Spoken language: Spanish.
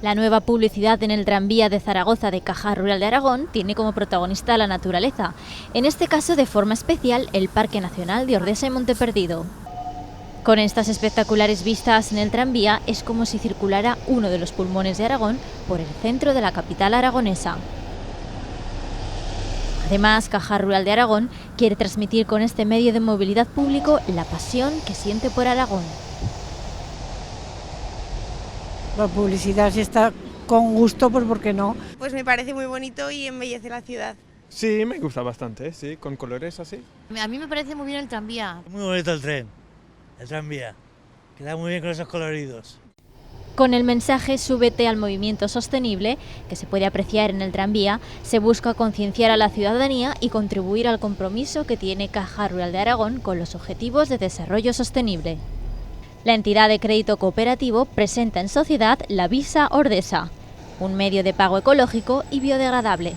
La nueva publicidad en el tranvía de Zaragoza de Caja Rural de Aragón tiene como protagonista a la naturaleza, en este caso de forma especial el Parque Nacional de Ordesa y Monteperdido. Con estas espectaculares vistas en el tranvía es como si circulara uno de los pulmones de Aragón por el centro de la capital aragonesa. Además, Caja Rural de Aragón quiere transmitir con este medio de movilidad público la pasión que siente por Aragón. La publicidad, si está con gusto, pues ¿por qué no? Pues me parece muy bonito y embellece la ciudad. Sí, me gusta bastante, sí, con colores así. A mí me parece muy bien el tranvía. Muy bonito el tranvía. Queda muy bien con esos coloridos. Con el mensaje Súbete al movimiento sostenible, que se puede apreciar en el tranvía, se busca concienciar a la ciudadanía y contribuir al compromiso que tiene Caja Rural de Aragón con los Objetivos de Desarrollo Sostenible. La entidad de crédito cooperativo presenta en sociedad la Visa Ordesa, un medio de pago ecológico y biodegradable.